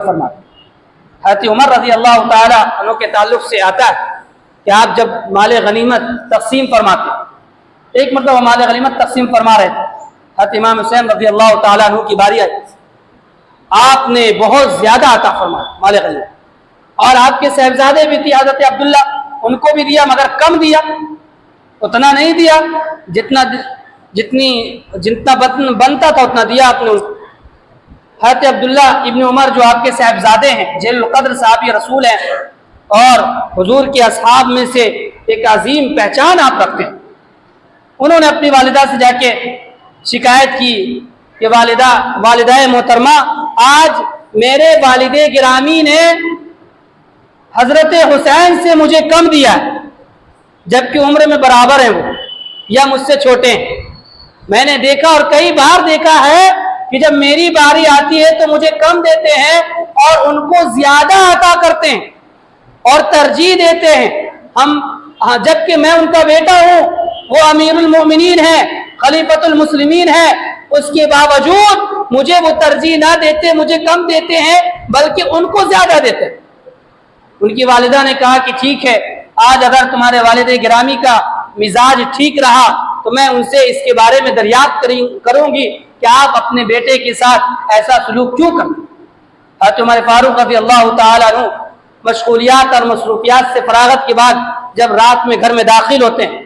فرماتے ہیں۔ حضرت عمر رضی اللہ تعالیٰ عنہ کے تعلق سے آتا ہے کہ آپ جب مال غنیمت تقسیم فرماتے، ایک مرتبہ مال غنیمت تقسیم فرما رہے تھے، حضرت امام حسین رضی اللہ تعالیٰ عنہ کی باری آئی، آپ نے بہت زیادہ عطا فرمایا مال غنیمت، اور آپ کے صاحبزادے بھی تھے حضرت عبداللہ، ان کو بھی دیا مگر کم دیا، اتنا نہیں دیا جتنا بنتا تھا اتنا دیا آپ نے ان کو۔ حضرت عبداللہ ابن عمر جو آپ کے صاحبزادے ہیں، جلیل القدر صحابی رسول ہیں اور حضور کے اصحاب میں سے ایک عظیم پہچان آپ رکھتے ہیں، انہوں نے اپنی والدہ سے جا کے شکایت کی کہ والدہ محترمہ، آج میرے والد گرامی نے حضرت حسین سے مجھے کم دیا ہے، جبکہ عمر میں برابر ہیں وہ یا مجھ سے چھوٹے ہیں۔ میں نے دیکھا اور کئی بار دیکھا ہے کہ جب میری باری آتی ہے تو مجھے کم دیتے ہیں اور ان کو زیادہ عطا کرتے ہیں اور ترجیح دیتے ہیں، جبکہ میں ان کا بیٹا ہوں، وہ امیر المومنین ہے، خلیفۃ المسلمین ہے، اس کے باوجود مجھے وہ ترجیح نہ دیتے، مجھے کم دیتے ہیں بلکہ ان کو زیادہ دیتے ہیں۔ ان کی والدہ نے کہا کہ ٹھیک ہے، آج اگر تمہارے والد گرامی کا مزاج ٹھیک رہا تو میں ان سے اس کے بارے میں دریافت کروں گی کہ آپ اپنے بیٹے کے ساتھ ایسا سلوک کیوں کرتے۔ حضرت عمر فاروق رضی اللہ تعالیٰ عنہ مشغولیات اور مصروفیات سے فراغت کے بعد جب رات میں گھر میں داخل ہوتے ہیں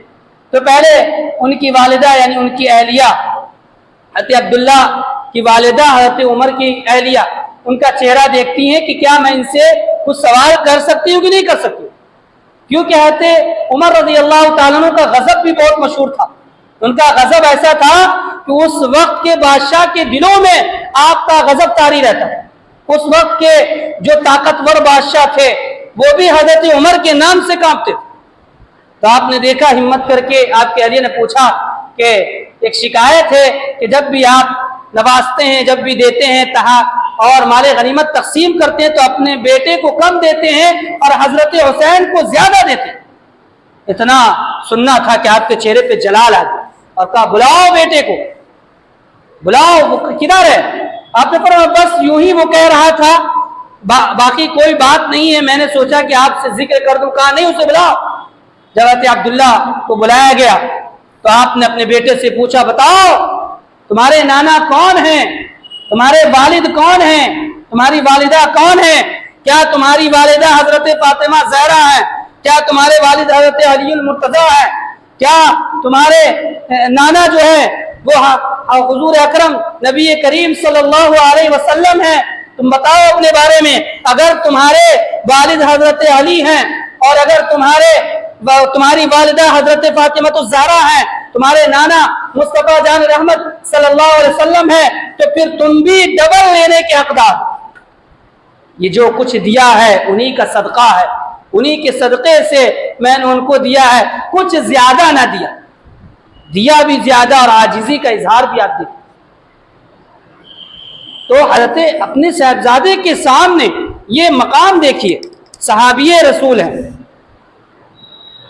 تو پہلے ان کی والدہ یعنی ان کی اہلیہ حضرت عبداللہ کی والدہ حضرت عمر کی اہلیہ ان کا چہرہ دیکھتی ہیں کہ کیا میں ان سے کچھ سوال کر سکتی ہوں کہ نہیں کر سکتی ہوں، کیونکہ حضرت عمر رضی اللہ تعالیٰ عنہ کا غضب بھی بہت مشہور تھا۔ ان کا غضب ایسا تھا کہ اس وقت کے بادشاہ کے دلوں میں آپ کا غضب طاری رہتا ہے۔ اس وقت کے جو طاقتور بادشاہ تھے وہ بھی حضرت عمر کے نام سے کانپتے تھے۔ تو آپ نے دیکھا، ہمت کر کے آپ کے اہلیہ نے پوچھا کہ ایک شکایت ہے کہ جب بھی آپ نوازتے ہیں، جب بھی دیتے ہیں اور مال غنیمت تقسیم کرتے ہیں تو اپنے بیٹے کو کم دیتے ہیں اور حضرت حسین کو زیادہ دیتے ہیں۔ اتنا سننا تھا کہ آپ کے چہرے پہ جلال آ گیا اور کہا بلاؤ بیٹے کو، بلاؤ، وہ کدھر ہے؟ آپ نے فرمایا بس یوں ہی وہ کہہ رہا تھا، باقی کوئی بات نہیں ہے، میں نے سوچا کہ آپ سے ذکر کر دوں۔ کہا نہیں، اسے بلاؤ۔ جب حضرت عبداللہ کو بلایا گیا تو آپ نے اپنے بیٹے سے پوچھا بتاؤ تمہارے نانا کون ہیں، تمہارے والد کون ہیں، تمہاری والدہ کون ہیں؟ کیا تمہاری والدہ حضرت فاطمہ زہرا ہے؟ کیا تمہارے والد حضرت علی المرتضیٰ ہے؟ کیا تمہارے نانا جو ہے وہ حضور اکرم نبی کریم صلی اللہ علیہ وسلم ہے؟ تم بتاؤ اپنے بارے میں۔ اگر تمہارے والد حضرت علی ہیں اور اگر تمہاری والدہ حضرت فاطمہ الزہرا ہیں، تمہارے نانا مصطفیٰ جان رحمت صلی اللہ علیہ وسلم ہے، تو پھر تم بھی ڈبل لینے کے حقدار۔ یہ جو کچھ دیا ہے انہی کا صدقہ ہے، انہی کے صدقے سے میں نے ان کو دیا ہے، کچھ زیادہ نہ دیا بھی زیادہ اور عاجزی کا اظہار بھی آپ دیکھیں۔ تو حضرت اپنے صاحبزادے کے سامنے یہ مقام دیکھیے، صحابی رسول ہیں،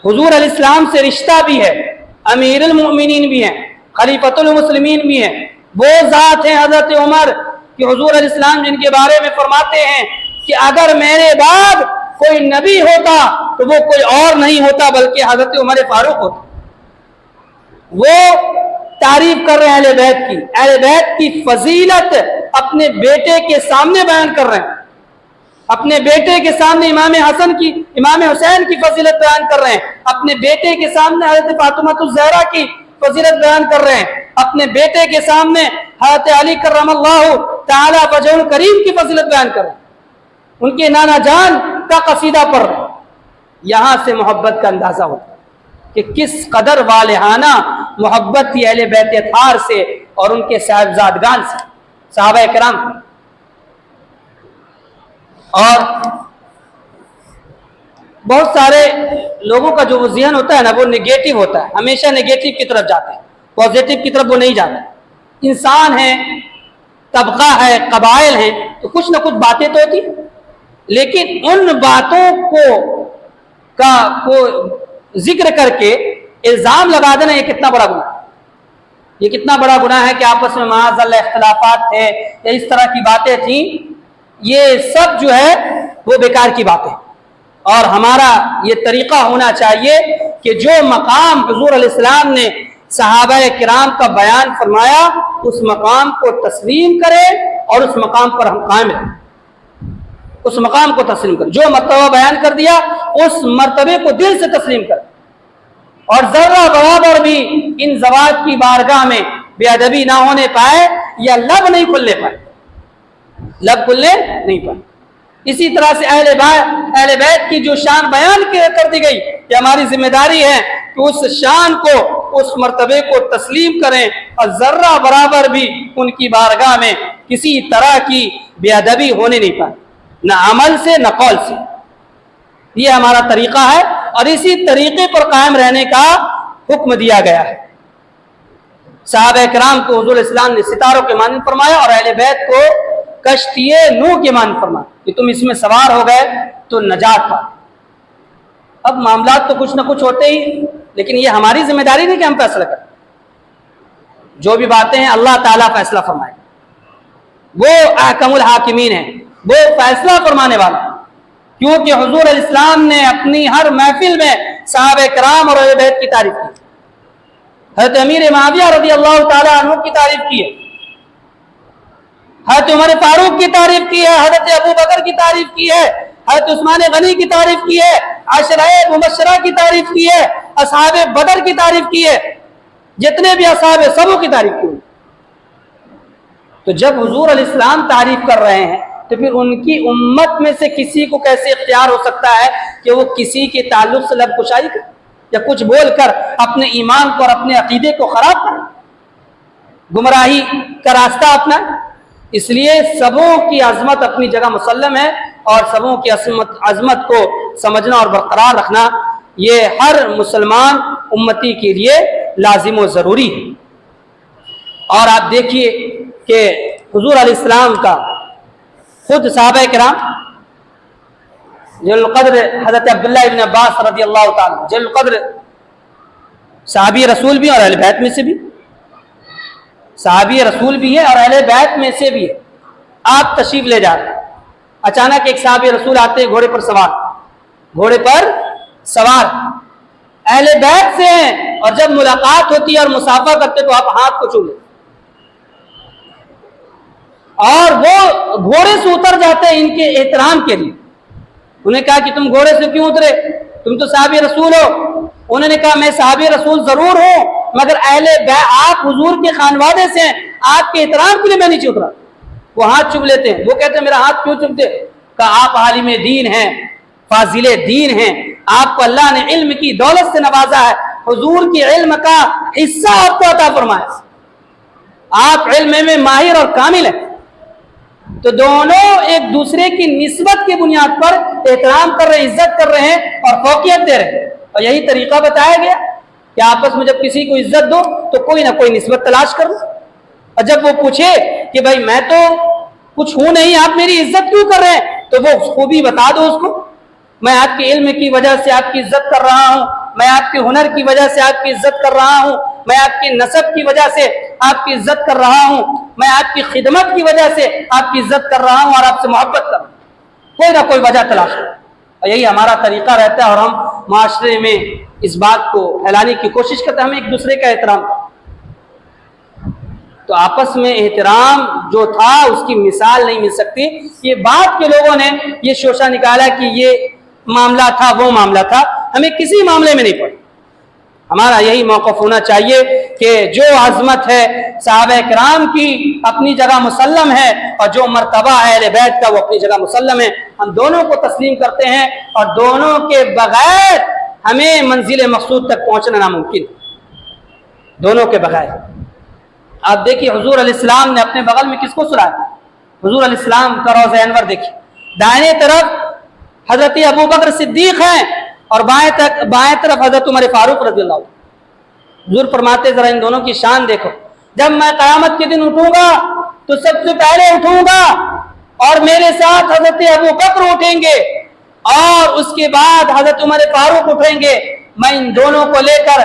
حضور علیہ السلام سے رشتہ بھی ہے، امیر المؤمنین بھی ہیں، خلیفۃ المسلمین بھی ہیں، وہ ذات ہیں حضرت عمر کہ حضور علیہ السلام جن کے بارے میں فرماتے ہیں کہ اگر میرے بعد کوئی نبی ہوتا تو وہ کوئی اور نہیں ہوتا بلکہ حضرت عمر فاروق ہوتا۔ وہ تعریف کر رہے ہیں اہل بیت کی فضیلت اپنے بیٹے کے سامنے بیان کر رہے ہیں، اپنے بیٹے کے سامنے امام حسین کی فضیلت بیان کر رہے ہیں، اپنے بیٹے کے سامنے حضرت فاطمہ الزہرا کی فضیلت بیان کر رہے ہیں، اپنے بیٹے کے سامنے حضرت علی کرم اللہ تعالی وجہ الکریم کی فضیلت بیان کر رہے ہیں، ان کے نانا جان کا قصیدہ پڑھ رہے ہیں۔ یہاں سے محبت کا اندازہ ہوتا ہے کہ کس قدر والہانہ محبت تھی اہل بیت اطہار سے اور ان کے صاحبزادگان سے، صحابہ کرام۔ اور بہت سارے لوگوں کا جو ذہن ہوتا ہے نا وہ نگیٹو ہوتا ہے، ہمیشہ نگیٹو کی طرف جاتے ہیں، پازیٹو کی طرف وہ نہیں جاتے۔ انسان ہے، طبقہ ہے، قبائل ہیں، تو کچھ نہ کچھ باتیں تو ہوتی، لیکن ان باتوں کو ذکر کر کے الزام لگا دینا یہ کتنا بڑا گناہ ہے۔ یہ کتنا بڑا گناہ ہے کہ آپس میں معاذ اللہ اختلافات تھے یا اس طرح کی باتیں تھیں، یہ سب جو ہے وہ بیکار کی بات ہے. اور ہمارا یہ طریقہ ہونا چاہیے کہ جو مقام حضور علیہ السلام نے صحابہ کرام کا بیان فرمایا اس مقام کو تسلیم کرے اور اس مقام پر ہم قائم رہیں. اس مقام کو تسلیم کریں. جو مرتبہ بیان کر دیا اس مرتبے کو دل سے تسلیم کریں اور ذرہ برابر بھی ان زوات کی بارگاہ میں بے ادبی نہ ہونے پائے یا لب نہیں کھلنے پائے. لب کھلنے نہیں پائے. اسی طرح سے اہل بیت کی جو شان بیان کر دی گئی کہ ہماری ذمہ داری ہے کہ اس شان کو اس مرتبے کو تسلیم کریں اور ذرہ برابر بھی ان کی بارگاہ میں کسی طرح کی بے ادبی ہونے نہیں پائے، نہ عمل سے نہ قول سے. یہ ہمارا طریقہ ہے اور اسی طریقے پر قائم رہنے کا حکم دیا گیا ہے. صحابہ کرام کو حضور اسلام نے ستاروں کے مانند فرمایا اور اہل بیت کو کشتی نوح کے مانند فرمایا کہ تم اس میں سوار ہو گئے تو نجات پا. اب معاملات تو کچھ نہ کچھ ہوتے ہی، لیکن یہ ہماری ذمہ داری نہیں کہ ہم فیصلہ کریں. جو بھی باتیں ہیں اللہ تعالیٰ فیصلہ فرمائے. وہ احکم الحاکمین ہیں، وہ فیصلہ فرمانے والا. کیونکہ حضور علیہ السلام نے اپنی ہر محفل میں صحابہ کرام اور اہل بیت کی تعریف کی. حضرت امیر معاویہ رضی اللہ تعالیٰ عنہ کی تعریف کی ہے، حضرت عمر فاروق کی تعریف کی ہے، حضرت ابو بکر کی تعریف کی ہے، حضرت عثمان غنی کی تعریف کی ہے، عشرہ مبشرہ کی تعریف کی ہے، اصحاب بدر کی تعریف کی ہے، جتنے بھی اصحاب سبوں کی تعریف کی ہے. تو جب حضور علیہ السلام تعریف کر رہے ہیں تو پھر ان کی امت میں سے کسی کو کیسے اختیار ہو سکتا ہے کہ وہ کسی کے تعلق سے لب کشائی کرے یا کچھ بول کر اپنے ایمان کو اور اپنے عقیدے کو خراب کرے، گمراہی کا راستہ اپنا. اس لیے سبوں کی عظمت اپنی جگہ مسلم ہے اور سبوں کی عظمت کو سمجھنا اور برقرار رکھنا یہ ہر مسلمان امتی کے لیے لازم و ضروری ہے. اور آپ دیکھیے کہ حضور علیہ السلام کا خود صحابہ کرام جلیل القدر حضرت عبداللہ ابن عباس رضی اللہ تعالیٰ جلیل القدر صحابی رسول بھی اور اہل بیت میں سے بھی، صحابی رسول بھی ہے اور اہل بیت میں سے بھی ہے. آپ تشریف لے جا رہے ہیں، اچانک ایک صحابی رسول آتے ہیں گھوڑے پر سوار اہل بیت سے ہیں اور جب ملاقات ہوتی ہے اور مسافہ کرتے تو آپ ہاتھ کو چوم لیتے اور وہ گھوڑے سے اتر جاتے ہیں ان کے احترام کے لیے. انہیں کہا کہ تم گھوڑے سے کیوں اترے، تم تو صحابی رسول ہو. انہوں نے کہا میں صحابی رسول ضرور ہوں مگر اہل بیت آپ حضور کے خانوادے سے ہیں، آپ کے احترام کے لیے میں نیچے اترا. وہ ہاتھ چوم لیتے ہیں. وہ کہتے ہیں میرا ہاتھ کیوں چومتے؟ کہا آپ عالم دین ہیں، فاضل دین ہیں، آپ کو اللہ نے علم کی دولت سے نوازا ہے، حضور کی علم کا حصہ آپ کو عطا فرمایا، آپ علم میں ماہر اور کامل ہیں. تو دونوں ایک دوسرے کی نسبت کی بنیاد پر احترام کر رہے ہیں، عزت کر رہے ہیں اور فوقیت دے رہے ہیں. اور یہی طریقہ بتایا گیا کہ آپس میں جب کسی کو عزت دو تو کوئی نہ کوئی نسبت تلاش کرو. اور جب وہ پوچھے کہ بھائی میں تو کچھ ہوں نہیں، آپ میری عزت کیوں کر رہے ہیں، تو وہ خوبی بتا دو اس کو. میں آپ کے علم کی وجہ سے آپ کی عزت کر رہا ہوں، میں آپ کے ہنر کی وجہ سے آپ کی عزت کر رہا ہوں، میں آپ کی نسب کی وجہ سے آپ کی عزت کر رہا ہوں، میں آپ کی خدمت کی وجہ سے آپ کی عزت کر رہا ہوں اور آپ سے محبت کر رہا ہوں. کوئی نہ کوئی وجہ تلاش کرو. اور یہی ہمارا طریقہ رہتا ہے اور ہم معاشرے میں اس بات کو پھیلانے کی کوشش کرتے ہیں. ہم ایک دوسرے کا احترام، تو آپس میں احترام جو تھا اس کی مثال نہیں مل سکتی. یہ بات کے لوگوں نے یہ شوشہ نکالا کہ یہ معاملہ تھا وہ معاملہ تھا، ہمیں کسی معاملے میں نہیں پڑا. ہمارا یہی موقف ہونا چاہیے کہ جو عظمت ہے صحابہ کرام کی اپنی جگہ مسلم ہے اور جو مرتبہ اہل بیت کا وہ اپنی جگہ مسلم ہے. ہم دونوں کو تسلیم کرتے ہیں اور دونوں کے بغیر ہمیں منزل مقصود تک پہنچنا ناممکن، دونوں کے بغیر. آپ دیکھیے حضور علیہ السلام نے اپنے بغل میں کس کو سلایا؟ حضور علیہ السلام کا روضہ انور دیکھیے. دائیں طرف حضرت ابو بکر صدیق ہیں اور بائیں طرف حضرت عمر فاروق رضی اللہ عنہ. حضور فرماتے ذرا ان دونوں کی شان دیکھو، جب میں قیامت کے دن اٹھوں گا تو سب سے پہلے اٹھوں گا اور میرے ساتھ حضرت ابو بکر اٹھیں گے اور اس کے بعد حضرت عمر فاروق اٹھیں گے. میں ان دونوں کو لے کر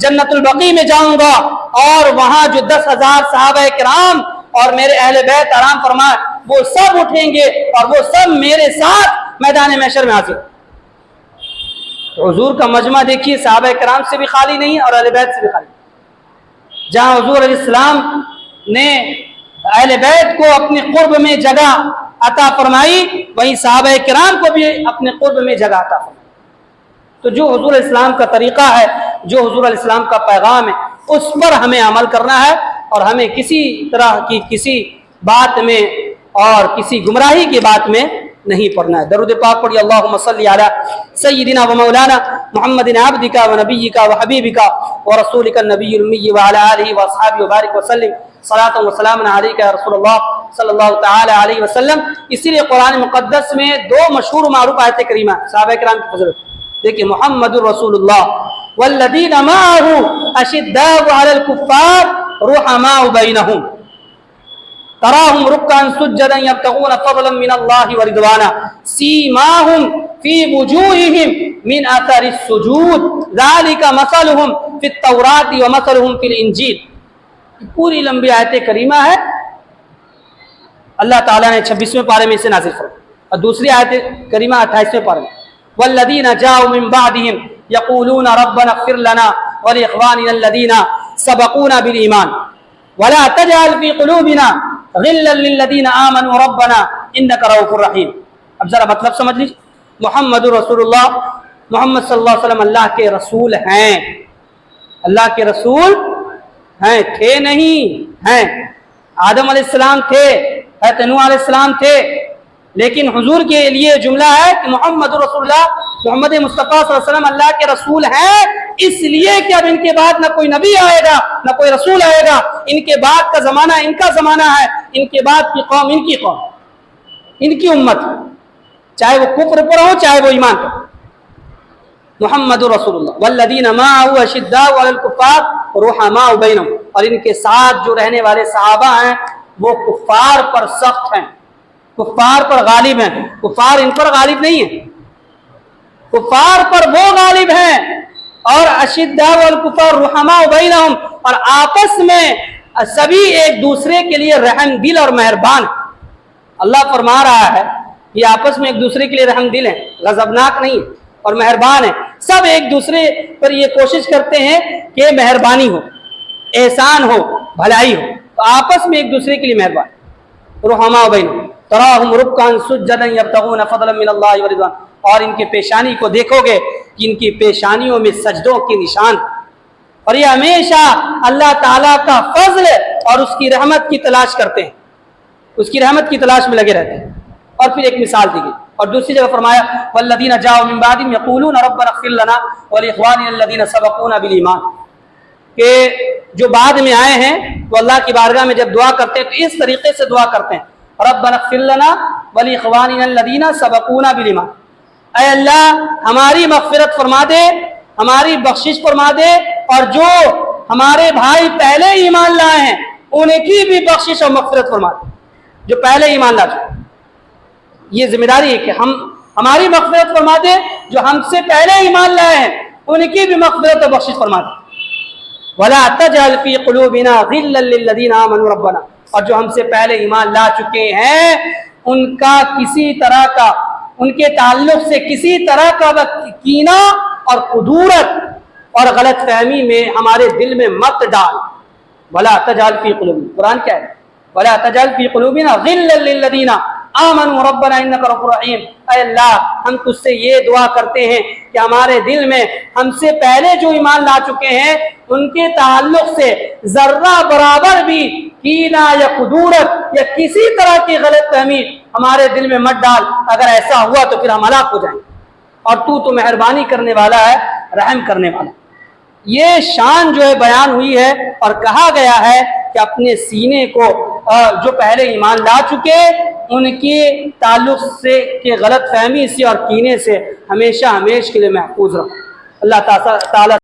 جنت البقیع میں جاؤں گا اور وہاں جو 10,000 صحابہ کرام اور میرے اہل بیت آرام فرما وہ سب اٹھیں گے اور وہ سب میرے ساتھ میدان محشر میں حاضر۔ تو حضور کا مجمع دیکھیے، صحابہ کرام سے بھی خالی نہیں اور اہل بیت سے بھی خالی۔ جہاں حضور علیہ السلام نے اہل بیت کو اپنے قرب میں جگہ عطا فرمائی، وہیں صحابہ کرام کو بھی اپنے قرب میں جگہ عطا فرمائی۔ تو جو حضور علیہ السلام کا طریقہ ہے، جو حضور علیہ السلام کا پیغام ہے، اس پر ہمیں عمل کرنا ہے اور ہمیں کسی طرح کی کسی بات میں اور کسی گمراہی کی بات میں نہیں پڑھنا ہے۔ درود پاک پڑھیے، اللہم صلی علی سیدنا و مولانا محمد عبدک و نبیک و حبیبک و رسولک النبی الامی وعلی آلہ و اصحابہ وبارک وسلم صلاۃ و سلام علیک یا رسول اللہ صلی اللہ تعالی علیہ وسلم۔ اسی لیے قرآن مقدس میں دو مشہور و معروف آیت کریمہ صحابہ کرام کی فضیلت دیکھیں، محمد الرسول اللہ والذین معہ اشداء علی الکفار رحماء بینہم تراہم رکعا سجدا یبتغون فضلا من اللہ ورضوانا سیماہم فی وجوہہم من اثر السجود ذالک مثلہم فی التوراۃ ومثلہم فی الانجیل۔ پوری لمبی آیت کریمہ ہے، اللہ تعالیٰ نے 26ویں پارے میں اسے نازل فرمایا، اور دوسری آیت کریمہ 28ویں پارے میں والذین جاؤوا من بعدہم یقولون ربنا اغفر لنا ولاخواننا الذین سبقونا بالایمان ولا تجعل فی قلوبنا غلا للذین آمنوا ربنا انک رؤوف رحیم۔ اب ذرا مطلب سمجھ لیجیے، محمد رسول اللہ، محمد صلی اللہ علیہ وسلم اللہ کے رسول ہیں، اللہ کے رسول ہیں، تھے نہیں ہیں۔ آدم علیہ السلام تھے، حضرت نوح علیہ السلام تھے، لیکن حضور کے لیے جملہ ہے کہ محمد رسول اللہ، محمد مصطفیٰ صلی اللہ علیہ وسلم اللہ کے رسول ہیں، اس لیے کہ اب ان کے بعد نہ کوئی نبی آئے گا نہ کوئی رسول آئے گا، ان کے بعد کا زمانہ ان کا زمانہ ہے، ان کے بعد کی قوم ان کی قوم، ان کی امت، چاہے وہ کفر پر ہو چاہے وہ ایمان پر۔ محمد رسول اللہ والذین معہ اشداء علی الکفار رحماء بینہم، اور ان کے ساتھ جو رہنے والے صحابہ ہیں وہ کفار پر سخت ہیں، کفار پر غالب ہیں، کفار ان پر غالب نہیں ہیں، کفار پر وہ غالب ہیں۔ اور اشداء والکفار رحماء بینہم، اور آپس میں سبھی ایک دوسرے کے لیے رحم دل اور مہربان۔ اللہ فرما رہا ہے یہ آپس میں ایک دوسرے کے لیے رحم دل ہیں، غضبناک نہیں اور مہربان ہیں، سب ایک دوسرے پر یہ کوشش کرتے ہیں کہ مہربانی ہو، احسان ہو، بھلائی ہو، تو آپس میں ایک دوسرے کے لیے مہربان۔ رحماء بینہم تراہم رکعا سجدا یبتغون فضلا من اللہ ورضوانا، اور ان کے پیشانی کو دیکھو گے کہ ان کی پیشانیوں میں سجدوں کے نشان، اور یہ ہمیشہ اللہ تعالیٰ کا فضل اور اس کی رحمت کی تلاش کرتے ہیں، اس کی رحمت کی تلاش میں لگے رہتے ہیں۔ اور پھر ایک مثال دی گئی، اور دوسری جگہ فرمایا والذین جاؤوا من بعدہم یقولون ربنا اغفر لنا ولاخواننا الذین سبقونا بالایمان، کہ جو بعد میں آئے ہیں وہ اللہ کی بارگاہ میں جب دعا کرتے ہیں تو اس طریقے سے دعا کرتے ہیں، ربنا اغفر لنا ولاخواننا الذین سبقونا بالایمان، اے اللہ ہماری مغفرت فرما دے، ہماری بخشش فرما دے، اور جو ہمارے بھائی پہلے ایمان لائے ہیں ان کی بھی بخشش اور مغفرت فرما دے، جو پہلے ایمان لا چکے۔ یہ ذمہ داری ہے کہ ہماری مغفرت فرما دے، جو ہم سے پہلے ایمان لائے ہیں ان کی بھی مغفرت اور بخشش فرما دے۔ وَلَا تَجْعَلْ فِي قُلُوبِنَا غِلًّا لِلَّذِينَ آمَنُوا رَبَّنَا، اور جو ہم سے پہلے ایمان لا چکے ہیں ان کا کسی طرح کا، ان کے تعلق سے کسی طرح کا کینہ اور قدورت اور غلط فہمی میں ہمارے دل میں مت ڈال۔ وَلَا تَجْعَلْ فِي قُلُوبِنَا، قرآن کیا ہے؟ وَلَا تَجْعَلْ فِي قُلُوبِنَا غِلًّا لِلَّذِينَ آمنوا ربنا انک رؤوف رحیم، اے اللہ ہم تجھ سے یہ دعا کرتے ہیں کہ ہمارے دل میں ہم سے پہلے جو ایمان لا چکے ہیں ان کے تعلق سے ذرہ برابر بھی کینہ یا قدورت یا کسی طرح کی غلط فہمی ہمارے دل میں مت ڈال، اگر ایسا ہوا تو پھر ہم ہلاک ہو جائیں گے، اور تو مہربانی کرنے والا ہے، رحم کرنے والا۔ یہ شان جو ہے بیان ہوئی ہے اور کہا گیا ہے کہ اپنے سینے کو جو پہلے ایمان لا چکے ان کے تعلق سے کہ غلط فہمی سے اور کینے سے ہمیشہ کے لیے محفوظ رکھو۔ اللہ تعالیٰ